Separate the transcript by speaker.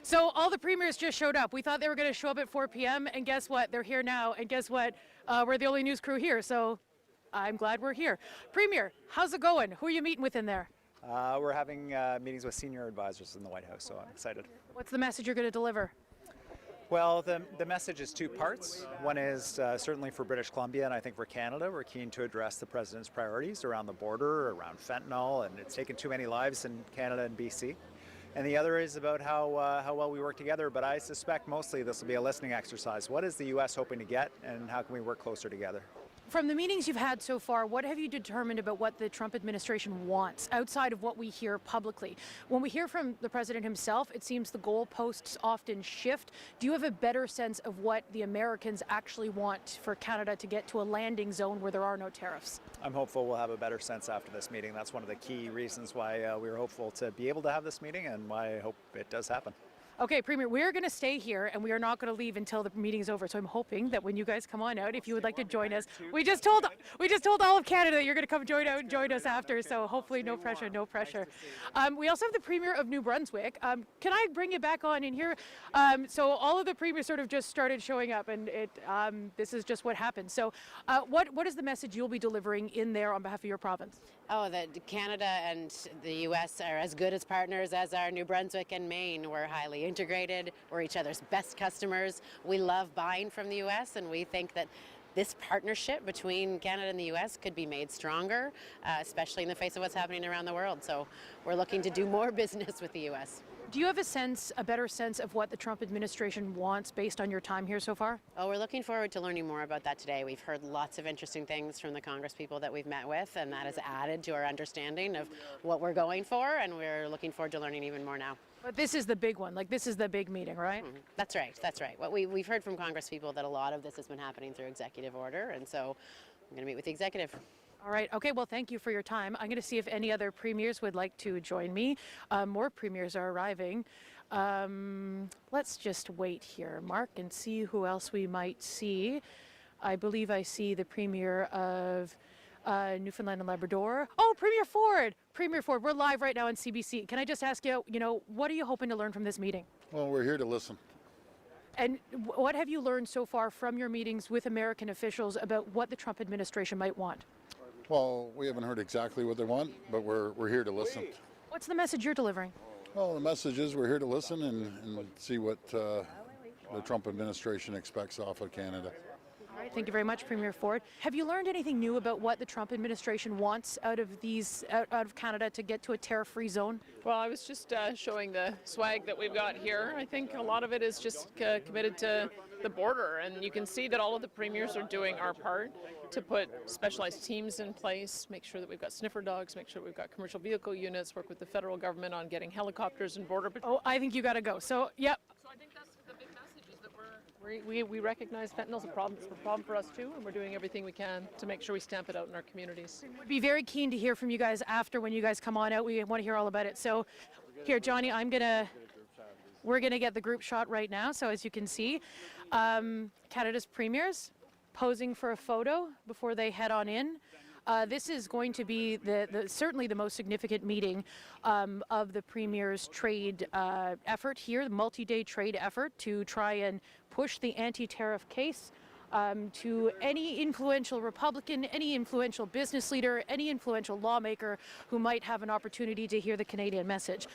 Speaker 1: So all the premiers just showed up. We thought they were going to show up at 4 p.m. and guess what? They're here now. And guess what? We're the only news crew here. So I'm glad we're here. Premier, how's it going? Who are you meeting with in there?
Speaker 2: We're having meetings with senior advisors in the White House, so I'm excited.
Speaker 1: What's the message you're going to deliver?
Speaker 2: Well, the message is two parts. One is certainly for British Columbia, and I think for Canada, we're keen to address the President's priorities around the border, around fentanyl, and it's taken too many lives in Canada and BC. And the other is about how well we work together, but I suspect mostly this will be a listening exercise. What is the U.S. hoping to get, and how can we work closer together?
Speaker 1: From the meetings you've had so far, what have you determined about what the Trump administration wants outside of what we hear publicly? When we hear from the president himself, it seems the goalposts often shift. Do you have a better sense of what the Americans actually want for Canada to get to a landing zone where there are no tariffs?
Speaker 2: I'm hopeful we'll have a better sense after this meeting. That's one of the key reasons why we were hopeful to be able to have this meeting and why I hope it does happen.
Speaker 1: Okay, Premier, we're going to stay here and we are not going to leave until the meeting's over. So I'm hoping that when you guys come on out, if you would like to join us, we just told all of Canada that you're going to come join us after. So hopefully, no pressure, no pressure. We also have the Premier of New Brunswick. Can I bring you back on in here? So all of the premiers sort of just started showing up, and this is just what happened. So, what is the message you'll be delivering in there on behalf of your province?
Speaker 3: Oh, that Canada and the U.S. are as good as partners as are New Brunswick and Maine. We're highly integrated. We're each other's best customers. We love buying from the U.S. and we think that this partnership between Canada and the U.S. could be made stronger, especially in the face of what's happening around the world. So we're looking to do more business with the U.S.
Speaker 1: Do you have a better sense of what the Trump administration wants based on your time here so far?
Speaker 3: Oh, we're looking forward to learning more about that today. We've heard lots of interesting things from the Congress people that we've met with, and that has added to our understanding of what we're going for, and we're looking forward to learning even more now.
Speaker 1: But this is the big one, like this is the big meeting, right?
Speaker 3: Mm-hmm. That's right, that's right. We've heard from Congress people that a lot of this has been happening through executive order, and so I'm going to meet with the executive.
Speaker 1: All right. Okay. Well, thank you for your time. I'm going to see if any other premiers would like to join me. More premiers are arriving. Let's just wait here, Mark, and see who else we might see. I believe I see the Premier of Newfoundland and Labrador. Oh, Premier Ford. Premier Ford, we're live right now on CBC. Can I just ask you, what are you hoping to learn from this meeting?
Speaker 4: Well, we're here to listen.
Speaker 1: And what have you learned so far from your meetings with American officials about what the Trump administration might want?
Speaker 4: Well, we haven't heard exactly what they want, but we're here to listen.
Speaker 1: What's the message you're delivering?
Speaker 4: Well, the message is we're here to listen and see what the Trump administration expects off of Canada.
Speaker 1: All right, thank you very much, Premier Ford. Have you learned anything new about what the Trump administration wants out of Canada to get to a tariff-free zone?
Speaker 5: Well, I was just showing the swag that we've got here. I think a lot of it is just committed to the border, and you can see that all of the premiers are doing our part to put specialized teams in place, make sure that we've got sniffer dogs, make sure we've got commercial vehicle units, work with the federal government on getting helicopters and border patrol.
Speaker 1: Oh, I think you got to go. So, yep.
Speaker 5: So I think that's the big message, is that we recognize fentanyl's a problem. It's a problem for us too, and we're doing everything we can to make sure we stamp it out in our communities.
Speaker 1: We'd be very keen to hear from you guys after when you guys come on out. We want to hear all about it. So, here, Johnny, we're gonna get the group shot right now. So as you can see, Canada's premiers posing for a photo before they head on in. This is going to be certainly the most significant meeting of the Premier's trade effort here, the multi-day trade effort to try and push the anti-tariff case to any influential Republican, any influential business leader, any influential lawmaker who might have an opportunity to hear the Canadian message.